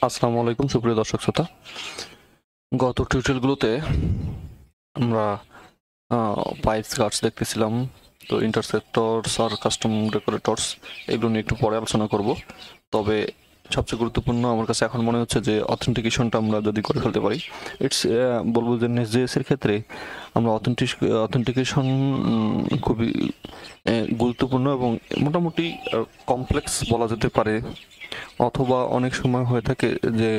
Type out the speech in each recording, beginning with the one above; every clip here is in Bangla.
আসসালামু আলাইকুম সুপ্রিয় দর্শক শ্রোতা। গত টিউটোরিয়ালগুলোতে আমরা পাইপস গার্ডস দেখতেছিলাম। তো ইন্টারসেপ্টরস আর কাস্টম ডেকোরেটরস এগুলো নিয়ে একটু পরে আলোচনা করব। তবে সবচেয়ে গুরুত্বপূর্ণ আমার কাছে এখন মনে হচ্ছে যে অথেন্টিকেশনটা আমরা যদি করে ফেলতে পারি, ইটস বলবো যে নেস্টজেএস এর ক্ষেত্রে আমরা অথেন্টিকেশন খুবই গুরুত্বপূর্ণ এবং মোটামুটি কমপ্লেক্স বলা যেতে পারে, অথবা অনেক সময় হয়ে থাকে যে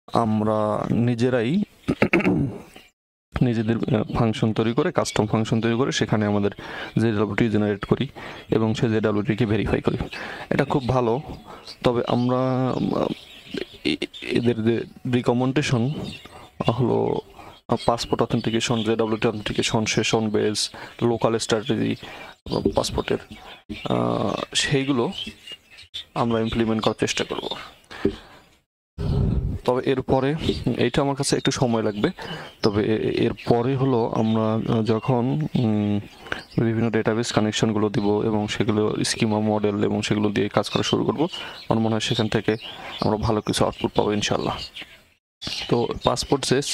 আমরা নিজেরাই নিজেদের ফাংশন তৈরি করে, কাস্টম ফাংশন তৈরি করে সেখানে আমাদের জেডাব্লিউটি জেনারেট করি এবং সেই জেডাব্লিউটিকে ভেরিফাই করি। এটা খুব ভালো। তবে আমরা এদের যে রিকমেন্ডেশন হলো passport authentication, JWT authentication, session base, local strategy পাসপোর্টের, সেইগুলো আমরা ইমপ্লিমেন্ট করার চেষ্টা করব। তবে এরপরে এইটা আমার কাছে একটু সময় লাগবে। তবে এরপরে হলো আমরা যখন বিভিন্ন ডেটাবেস কানেকশনগুলো দিব এবং সেগুলো স্কিমা মডেল এবং সেগুলো দিয়ে কাজ করা শুরু করব, আমার মনে হয় সেখান থেকে আমরা ভালো কিছু আউটপুট পাবো ইনশাল্লাহ। তো পাসপোর্ট শেষ,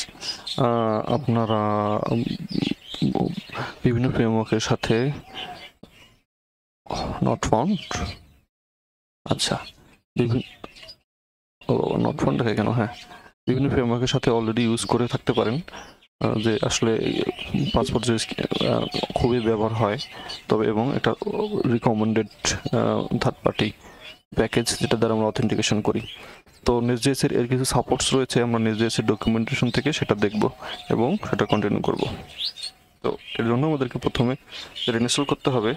আপনারা বিভিন্ন ফ্রেমওয়ার্কের সাথে নট ফাউন্ড, আচ্ছা বিভিন্ন নট ফাউন্ড দেখে কেন, হ্যাঁ বিভিন্ন ফ্রেমওয়ার্কের সাথে অলরেডি ইউজ করে থাকতে পারেন, যে আসলে পাসপোর্ট যে খুবই ব্যবহার হয়। তবে এবং এটা রিকমেন্ডেড থার্ড পার্টি প্যাকেজ যেটা দ্বারা আমরা অথেন্টিকেশন করি। তো নেস্টজেএস এর কিছু সাপোর্টস রয়েছে, আমরা নেস্টজেএস এর ডকুমেন্টেশন থেকে সেটা দেখব এবং সেটা কন্টিনিউ করব। তো এর জন্য আমাদেরকে প্রথমে রিইনস্টল করতে হবে।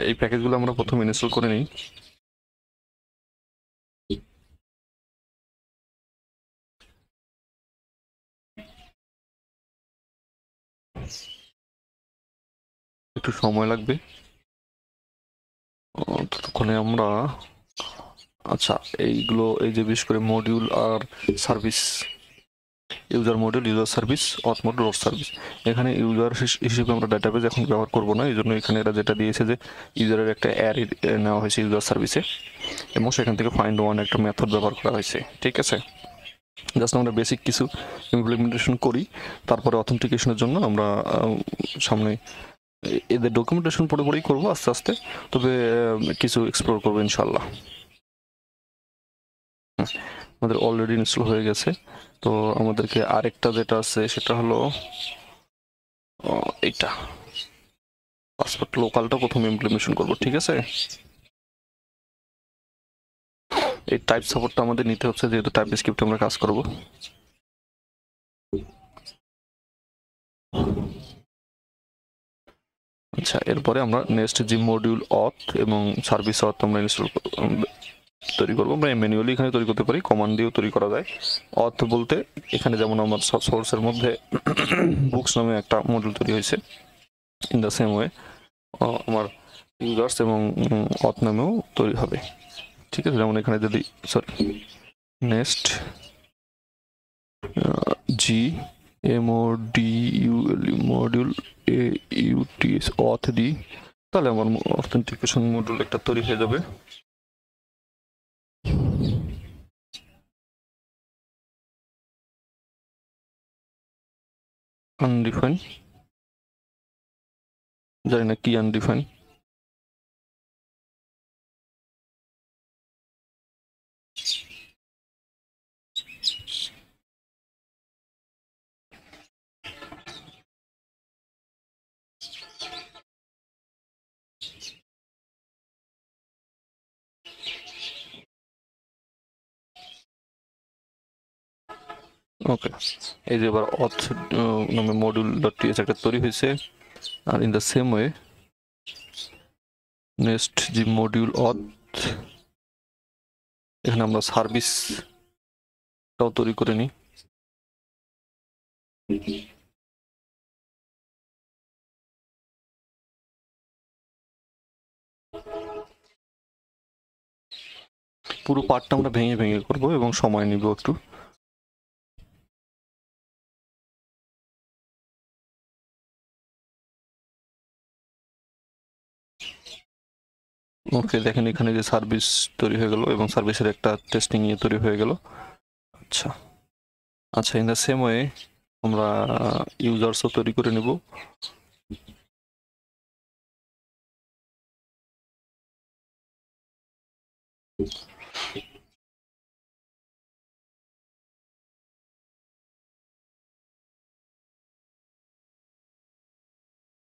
এই প্যাকেজগুলো আমরা প্রথমে ইনস্টল করে নিই। একটু সময় লাগবে, ততক্ষণে আমরা আচ্ছা এইগুলো এই যে বিশেষ করে মডিউল আর service, user module, user service, auth module, auth service, এখানে ইউজার হিসেবে আমরা ডাটাবেজ এখন ব্যবহার করব না। এই জন্য এখানে এরা যেটা দিয়েছে যে ইউজারের একটা অ্যারে নেওয়া হয়েছে ইউজার সার্ভিসে এবং সেখান থেকে ফাইন্ড ওয়ান একটা মেথড ব্যবহার করা হয়েছে। ঠিক আছে, জাস্ট আমরা বেসিক কিছু ইমপ্লিমেন্টেশন করি, তারপরে অথেন্টিকেশনের জন্য আমরা সামনে এদের ডকুমেন্টেশন পড়ে পড়েই করবো আস্তে আস্তে। তবে কিছু এক্সপ্লোর করবো ইনশাল্লাহ। আমাদের অলরেডি ইনস্টল হয়ে গেছে। তো আমাদেরকে আরেকটা যেটা আছে সেটা হলো এইটা পাসপোর্ট লোকালটা প্রথমে ইমপ্লিমেন্টেশন করব। ঠিক আছে, এই টাইপ সাপোর্টটা আমাদের নিতে হচ্ছে যেহেতু টাইপ স্ক্রিপ্টে আমরা কাজ করব। আচ্ছা, এরপরে আমরা নেক্সট যে মডিউল অথ এবং সার্ভিস অথ আমরা ইনস্টল তৈরি করবো। আমরা ম্যানুয়ালি এখানে তৈরি করতে পারি, কমান্ড দিয়েও তৈরি করা যায়। অথ বলতে এখানে যেমন আমার সোর্সের মধ্যে বুকস নামে একটা মডিউল তৈরি হয়েছে, ইন দ্য সেম ওয়ে আমার ইউজার্স এবং অথ নামেও তৈরি হবে। ঠিক আছে, যেমন এখানে যদি সরি নেক্সট জি মডিউল AUTS অথ দিই, তাহলে আমার অথেন্টিকেশন মডিউল একটা তৈরি হয়ে যাবে। আনডিফাইন, জানি না কি আনডিফাইন। ওকে, এই যে এবার অথ নামে মডিউল ডট টিএস একটা তৈরি হয়েছে। আর in the same way next যে মডিউল অথ, এখানে আমরা সার্ভিসটাও তৈরি করে নিই। পুরো পার্টটা আমরা ভেঙে ভেঙে করব এবং সময় নিব একটু। ওকে, দেখেন এখানে যে সার্ভিস তৈরি হয়ে গেল এবং সার্ভিসের একটা টেস্টিং ইয়ে তৈরি হয়ে গেল। আচ্ছা আচ্ছা, ইন দ্য সেম ওয়ে আমরা ইউজার্সও তৈরি করে নেব।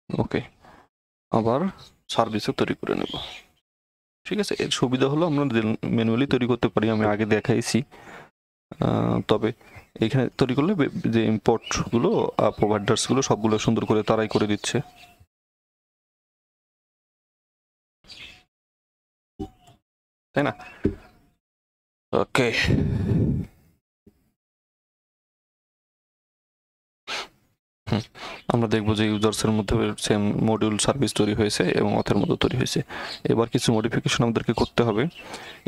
ওকে, আবার সার্ভিসও তৈরি করে নেব। ঠিক আছে, এর সুবিধা হলো আমরা ম্যানুয়ালি তৈরি করতে পারি, আমি আগে দেখাইছি। তবে এখানে তৈরি করলে যে ইম্পোর্টগুলো প্রোভাইডার্সগুলো সবগুলো সুন্দর করে তারাই করে দিচ্ছে। তাই না? ওকে, আমরা দেখবো যে ইউজার্সের মধ্যে সেম মডিউল সার্ভিস তৈরি হয়েছে এবং অথের মধ্যে তৈরি হয়েছে। এবার কিছু মডিফিকেশন আমাদেরকে করতে হবে।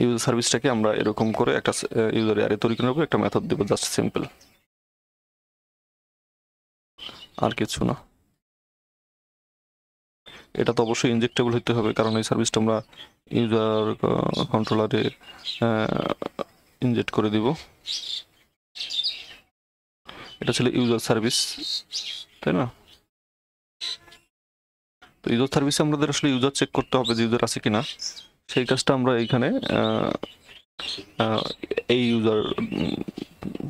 ইউজার সার্ভিসটাকে আমরা এরকম করে একটা ইউজার অ্যারে তৈরি করে নেবো, একটা মেথড দেবো, জাস্ট সিম্পল, আর কিছু না। এটা তো অবশ্যই ইনজেক্টেবল হতে হবে, কারণ এই সার্ভিসটা আমরা ইউজার কন্ট্রোলারে ইনজেক্ট করে দিব। এটা ছিল ইউজার সার্ভিস, তাই না? তো ইউজার সার্ভিসে আমাদের আসলে ইউজার চেক করতে হবে যে ইউজার আছে কিনা, সেই কাজটা আমরা এইখানে এই ইউজার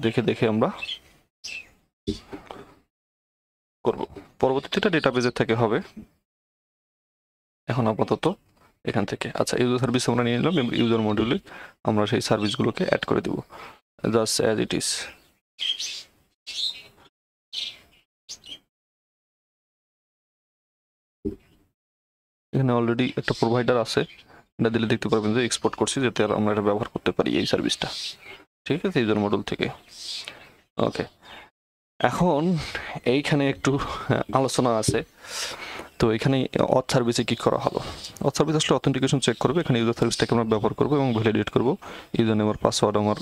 দেখে দেখে আমরা করব। পরবর্তীতে ডেটাবেজের থেকে হবে, এখন আপাতত এখান থেকে। আচ্ছা, ইউজার সার্ভিস আমরা নিয়ে নিলাম, ইউজার মডিউলে আমরা সেই সার্ভিসগুলোকে অ্যাড করে দেব জাস্ট অ্যাজ ইট ইজ। এখানে অলরেডি একটা প্রোভাইডার আছে, এটা দিলে দেখতে পারবেন যে এক্সপোর্ট করছি, যাতে আর আমরা এটা ব্যবহার করতে পারি এই সার্ভিসটা। ঠিক আছে, ইউজার মডিউল থেকে। ওকে, এখন এইখানে একটু আলোচনা আছে। তো এখানে অথ সার্ভিসে কি করা হলো? অথ সার্ভিস আসলে অথেন্টিকেশন চেক করবে, এখানে ইউজার সার্ভিসটাকে আমরা ব্যবহার করবো এবং ভ্যালিডেট করবো ইউজার নেম আর পাসওয়ার্ড আমার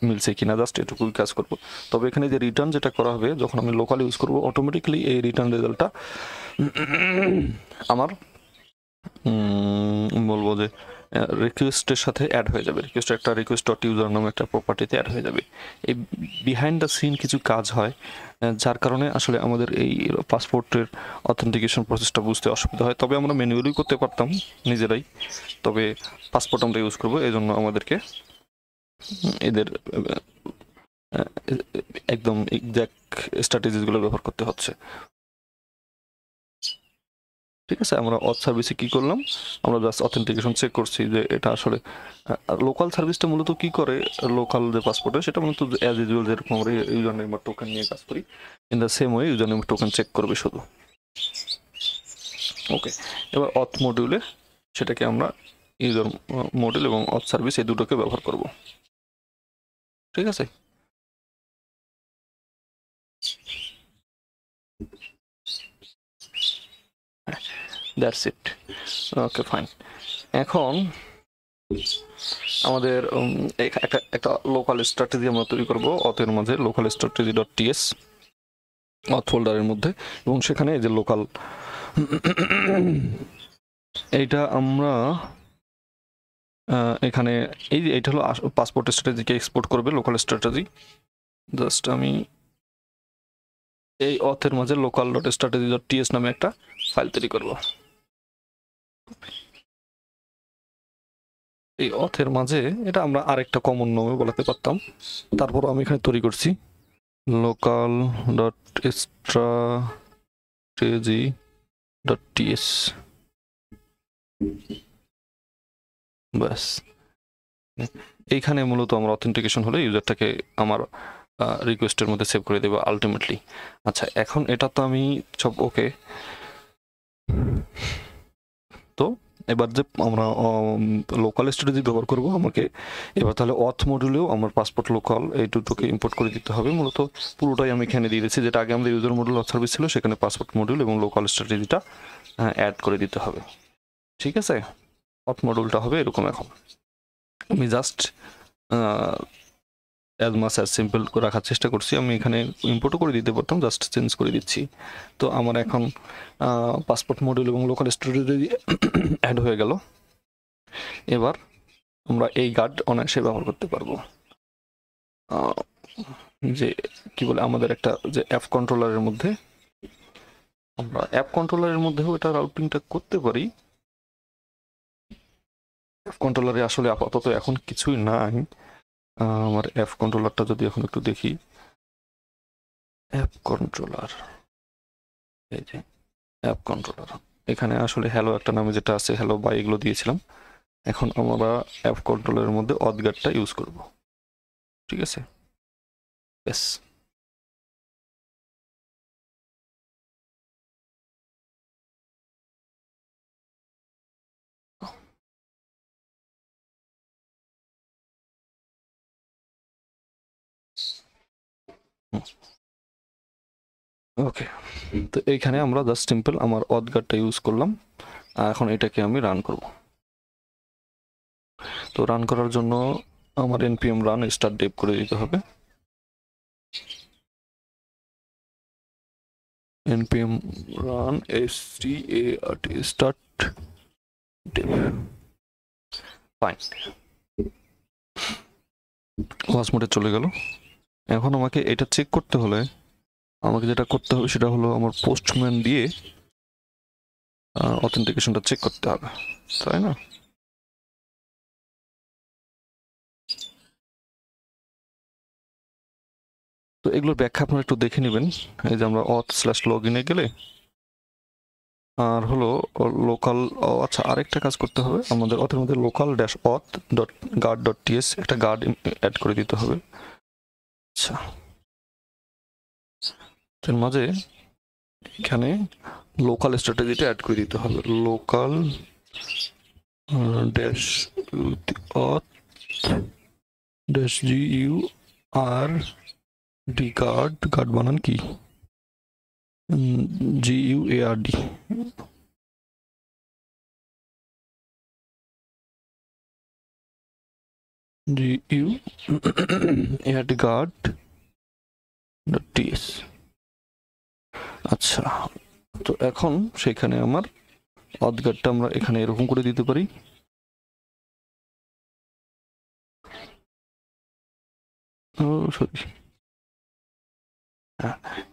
মিলছে কিনা, জাস্ট এটুকুই কাজ করবো। তবে এখানে যে রিটার্ন যেটা করা হবে যখন আমি লোকাল ইউজ করবো, অটোমেটিক্যালি এই রিটার্ন রেজাল্টটা আমার বলবো যে রিকোয়েস্টের সাথে অ্যাড হয়ে যাবে। রিকোয়েস্ট একটা রিকোয়েস্ট ডট ইউজার নামে একটা প্রপার্টিতে অ্যাড হয়ে যাবে। এই বিহাইন্ড দ্য সিন কিছু কাজ হয়, যার কারণে আসলে আমাদের এই পাসপোর্টের অথেন্টিকেশন প্রসেসটা বুঝতে অসুবিধা হয়। তবে আমরা ম্যানুয়ালি করতে পারতাম নিজেরাই, তবে পাসপোর্ট আমরা ইউজ করবো, এই জন্য আমাদেরকে এদের একদম এক্সাক্ট স্ট্র্যাটেজিসগুলো ব্যবহার করতে হচ্ছে। ঠিক আছে, আমরা অথ সার্ভিসে কি করলাম, আমরা জাস্ট অথেন্টিকেশন চেক করছি যে এটা আসলে লোকাল সার্ভিসটা মূলত কি করে, লোকাল যে পাসপোর্টে সেটা মূলত অ্যাজ ইউজুয়াল যেরকম আমরা ইউজার নেম আর টোকেন নিয়ে কাজ করি, in the same way user name token check করবে শুধু। ওকে, এবার অথ মডিউলে সেটাকে আমরা ইউজার মডিউল এবং অথ সার্ভিস এই দুটোকে ব্যবহার করব। ঠিক আছে, দ্যাটস ইট। Okay, fine. এখন আমাদের একটা লোকাল স্ট্র্যাটেজি আমরা তৈরি করব অথের মাঝে, লোকাল স্ট্র্যাটেজি ডট টিএস অথ ফোল্ডারের মধ্যে, এবং সেখানে এই যে লোকাল এইটা আমরা এখানে এই যে এটা হলো পাসপোর্ট স্ট্র্যাটেজিকে এক্সপোর্ট করবে লোকাল স্ট্র্যাটেজি। জাস্ট আমি এই অথের মাঝে local dot strategy dot T S নামে একটা ফাইল তৈরি করব। এই অথের মাঝে এটা আমরা আরেকটা কমন নামে বলাতে পারতাম, তারপর আমি এখানে তৈরি করছি local dot strategy dot T S. ব্যাস, এইখানে মূলত আমরা অথেন্টিকেশন হলে ইউজারটাকে আমার রিকোয়েস্টের মধ্যে সেভ করে দেবো আলটিমেটলি। আচ্ছা, এখন এটা তো আমি সব ওকে। তো এবার যে আমরা লোকাল স্ট্র্যাটেজি ব্যবহার করব, আমাকে এবার তাহলে অথ মডিউলেও আমার পাসপোর্ট লোকাল এই দুটোকে ইম্পোর্ট করে দিতে হবে। মূলত পুরোটাই আমি এখানে দিয়ে দিচ্ছি, যেটা আগে আমাদের ইউজার মডিউল অথ সার্ভিস ছিল, সেখানে পাসপোর্ট মডিউল এবং লোকাল স্ট্র্যাটেজিটা অ্যাড করে দিতে হবে। ঠিক আছে, অথ মডিউলটা হবে এরকম। এখন আমি just as much as simple রাখার চেষ্টা করছি, আমি এখানে ইম্পোর্টও করে দিতে পারতাম, জাস্ট চেঞ্জ করে দিচ্ছি। তো আমার এখন পাসপোর্ট মডিউল এবং লোকাল স্ট্র্যাটেজি অ্যাড হয়ে গেল। এবার আমরা এই গার্ড অনায়াসে ব্যবহার করতে পারবো। যে কি বলে আমাদের একটা যে অ্যাপ কন্ট্রোলারের মধ্যে, আমরা অ্যাপ কন্ট্রোলারের মধ্যেও এটা রাউটিংটা করতে পারি। অ্যাপ কন্ট্রোলারে আসলে আপাতত এখন কিছুই নাই। আমার অ্যাপ কন্ট্রোলারটা যদি এখন একটু দেখি, অ্যাপ কন্ট্রোলার, এই যে অ্যাপ কন্ট্রোলার, এখানে আসলে হ্যালো একটা নামে যেটা আছে, হ্যালো বা এগুলো দিয়েছিলাম। এখন আমরা অ্যাপ কন্ট্রোলারের মধ্যে অথগার্ডটা ইউজ করব, ঠিক আছে? বেশ, ওকে। তো এইখানে আমরা জাস্ট সিম্পল আমার অথগার্ডটা ইউজ করলাম। এখন এটাকে আমি রান করব। তো রান করার জন্য আমার npm রান স্টার্ট ডেভ করে দিতে হবে। npm run start dev, fine, class মোডে চলে গেল। এখন আমাকে এটা চেক করতে হলে আমাকে যেটা করতে হবে সেটা হলো আমার পোস্টম্যান দিয়ে অথেন্টিকেশনটা চেক করতে হবে, তাই না? তো এগুলোর ব্যাখ্যা আপনারা একটু দেখে নেবেন। এই যে আমরা auth/login এ গেলে আর হলো লোকাল, আচ্ছা আরেকটা কাজ করতে হবে আমাদের, অথের মধ্যে local-auth.guard.ts একটা গার্ড অ্যাড করে দিতে হবে। আচ্ছা, এর মাঝে এখানে লোকাল স্ট্র্যাটেজিটা অ্যাড করে দিতে হবে, local dash auth dash GURD, guard বানান কি, GUARD, guard.ts। আচ্ছা, তো এখন সেখানে আমার অথগার্ডটা আমরা এখানে এরকম করে দিতে পারি।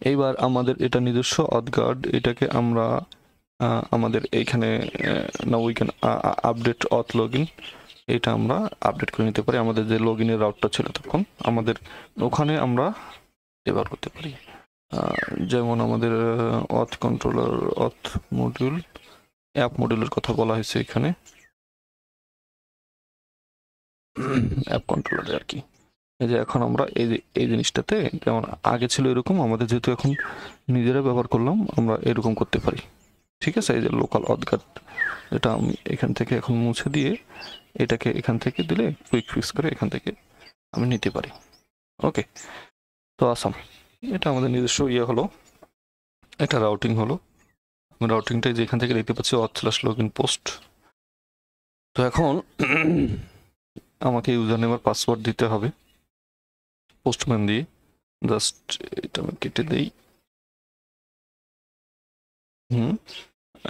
এইবার আমাদের এটা নিজস্ব অথগার্ড, এটাকে আমরা আমাদের এইখানে না উই ক্যান আপডেট অথ লগইন, এটা আমরা আপডেট করে নিতে পারি। আমাদের যে লগইনের রাউটটা ছিল তখন আমাদের ওখানে আমরা ব্যবহার করতে পারি। যেমন আমাদের অথ কন্ট্রোলার, অথ মডিউল, অ্যাপ মডিউলের কথা বলা হয়েছে এখানে, অ্যাপ কন্ট্রোলারে আর কি। এই যে এখন আমরা এই জিনিসটাতে যেমন আগে ছিল এরকম, আমাদের যেহেতু এখন নিজেরা ব্যবহার করলাম আমরা এরকম করতে পারি, ঠিক আছে? এই যে লোকাল অথগার্ড, এটা আমি এখান থেকে এখন মুছে দিয়ে এটাকে এখান থেকে দিলে কুইক ফিক্স করে এখান থেকে আমি নিতে পারি। ওকে, তো আসাম, এটা আমাদের নিজস্ব ইয়ে হলো, এটা রাউটিং হলো। রাউটিংটা যে এখান থেকে দেখতে পাচ্ছি auth/login পোস্ট। তো এখন আমাকে ইউজার নেম আর পাসওয়ার্ড দিতে হবে পোস্টম্যান দিয়ে, জাস্ট এটা আমি কেটে দেই,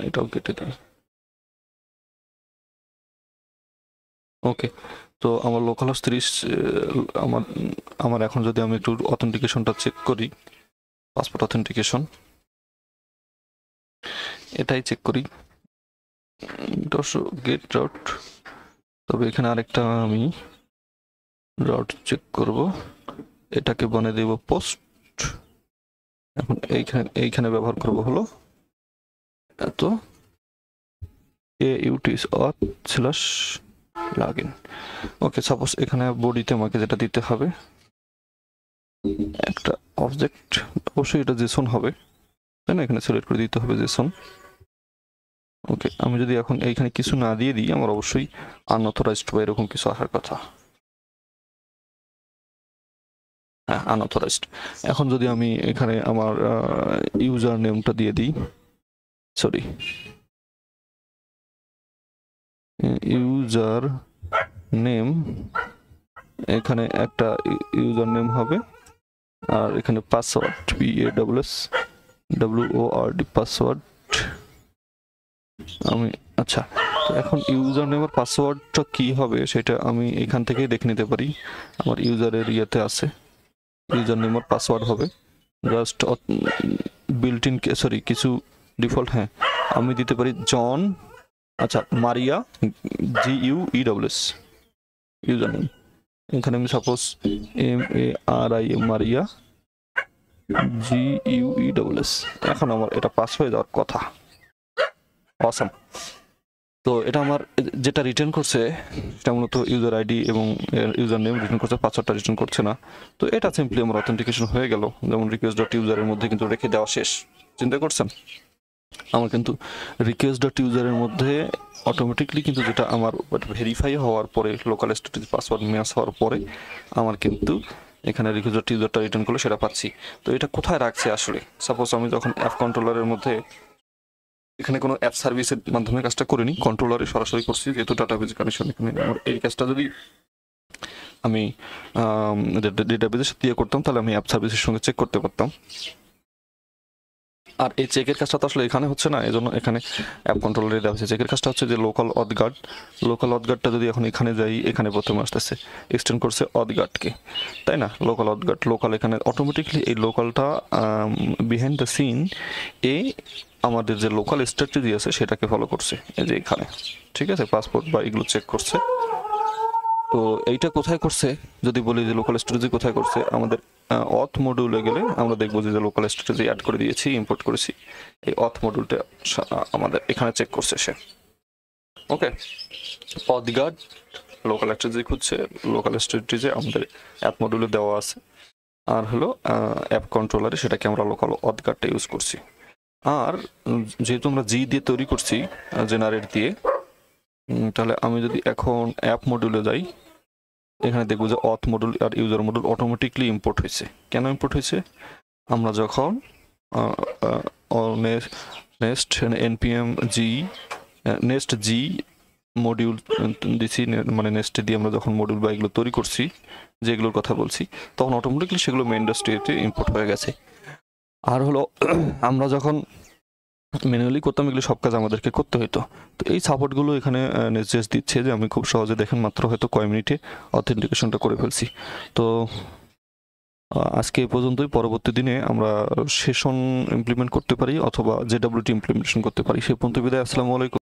এটাও কেটে দিই। ওকে, তো আমার লোকাল হাউস 30, আমার আমার এখন যদি আমি একটু অথেন্টিকেশনটা চেক করি, পাসপোর্ট অথেন্টিকেশন এটাই চেক করি, গেট রাউট। তবে এখানে আরেকটা আমি রাউট চেক করব, এটাকে বনে দেব পোস্ট। এখন এইখানে ব্যবহার করব হলো এত auth/login। ওকে, সাপোজ এখানে বডিতে আমাকে যেটা দিতে হবে একটা অবজেক্ট, অবশ্যই এটা জেসন হবে, তাই না? এখানে সিলেক্ট করে দিতে হবে জেসন। ওকে, আমি যদি এখন এইখানে কিছু না দিয়ে দিই আমার অবশ্যই আনঅথরাইজড বা এরকম কিছু আসার কথা। হ্যাঁ, আনঅথরাইজড। এখন যদি আমি এখানে আমার ইউজার নেমটা দিয়ে দিই, সরি, ইউজার নেম, এখানে একটা ইউজার নেম হবে আর এখানে পাসওয়ার্ড PASSWORD পাসওয়ার্ড। আমি আচ্ছা তো এখন ইউজার নেম আর পাসওয়ার্ডটা কি হবে সেটা আমি এখান থেকেই দেখে নিতে পারি। আমার ইউজারের ইয়েতে আছে, ইউজার নেম আর পাসওয়ার্ড হবে জাস্ট বিল্ট ইন, সরি কিছু ডিফল্ট, হ্যাঁ আমি দিতে পারি জন, আচ্ছা মারিয়া, GUESS ইউজার নেম। এখানে আমি সাপোজ MARIA মারিয়া GUESS। এখন আমার এটা পাস হয়ে যাওয়ার কথা। অসাম। তো এটা আমার যেটা রিটার্ন করছে সেটা মূলত ইউজার আইডি এবং ইউজার নেম রিটার্ন করছে, পাসওয়ার্ডটা রিটার্ন করছে না। তো এটা সিম্পলি আমার অথেন্টিকেশন হয়ে গেল। যেমন request.user এর মধ্যে কিন্তু রেখে দেওয়া শেষ। চিন্তা করছেন? আমার কিন্তু request.user এর মধ্যে অটোমেটিকলি কিন্তু যেটা আমার ভেরিফাই হওয়ার পরে লোকাল স্ট্যাটিক পাসওয়ার্ড ম্যাচ হওয়ার পরে আমার কিন্তু এখানে request.user-টা রিটার্ন করলে সেটা পাচ্ছি। তো এটা কোথায় রাখছে আসলে? সাপোজ আমি যখন অ্যাপ কন্ট্রোলারের মধ্যে এখানে কোনো অ্যাপ সার্ভিসের মাধ্যমে কাজটা করিনি, কন্ট্রোলারে সরাসরি করছি যেহেতু ডাটাবেজ কানেকশন। এখানে আমার এই কাজটা যদি আমি ডেটাবেজের সাথে দিয়ে করতাম তাহলে আমি অ্যাপ সার্ভিসের সঙ্গে চেক করতে পারতাম। আর এই চেকের কাজটা তো আসলে এখানে হচ্ছে না, এজন্য এখানে অ্যাপ কন্ট্রোলারে দেওয়া হচ্ছে। চেকের কাজটা হচ্ছে যে লোকাল অথগার্ড, লোকাল অথগার্ডটা যদি এখন এখানে যাই, এখানে প্রথমে আসতেছে এক্সটেন্ড করছে অথগার্ডকে, তাই না? লোকাল অথগার্ড, লোকাল এখানে অটোমেটিকলি এই লোকালটা বিহাইন্ড দ্য সিন আমাদের যে লোকাল স্ট্র্যাটেজি আছে সেটাকে ফলো করছে, এই যে এখানে, ঠিক আছে, পাসপোর্ট বা এগুলো চেক করছে। তো এইটা কোথায় করছে যদি বলি যে লোকাল স্ট্র্যাটেজি কোথায় করছে, আমাদের অথ মডিউলে গেলে আমরা দেখবো যে লোকাল স্ট্র্যাটেজি অ্যাড করে দিয়েছি, ইম্পোর্ট করেছি। এই অথ মডিউলটা আমাদের এখানে চেক করছে সে। ওকে, অথগার্ড লোকাল স্ট্র্যাটেজি খুঁজছে, লোকাল স্ট্র্যাটেজি আমাদের অ্যাপ মডিউলে দেওয়া আছে। আর হলো অ্যাপ কন্ট্রোলারে সেটাকে আমরা লোকাল অথগার্ডটা ইউজ করছি। আর যেহেতু আমরা জি দিয়ে তৈরি করছি জেনারেট দিয়ে, তাহলে আমি যদি এখন অ্যাপ মডিউলে যাই, এখানে দেখবো যে অথ মডিউল আর ইউজার মডিউল অটোমেটিকলি ইম্পোর্ট হয়েছে। কেন ইম্পোর্ট হয়েছে? আমরা যখন নেস্ট npm জি নেস্ট জি মডিউল দিছি, মানে নেস্টে দিয়ে আমরা যখন মডিউল বা এগুলো তৈরি করছি, যেগুলোর কথা বলছি, তখন অটোমেটিকলি সেগুলো মেইন ইন্ডাস্ট্রিতে ইম্পোর্ট হয়ে গেছে। আর হলো আমরা যখন ম্যানুয়ালি করতাম এগুলো সব কাজ আমাদেরকে করতে হতো। তো এই সাপোর্টগুলো এখানে NestJs দিচ্ছে যে আমি খুব সহজে, দেখেন মাত্র হয়তো কয় মিনিটে অথেন্টিকেশনটা করে ফেলছি। তো আজকে এই পর্যন্তই। পরবর্তী দিনে আমরা সেশন ইমপ্লিমেন্ট করতে পারি অথবা JWT ইমপ্লিমেন্টেশন করতে পারি। সে পর্যন্ত বিদায়। আসসালামু আলাইকুম।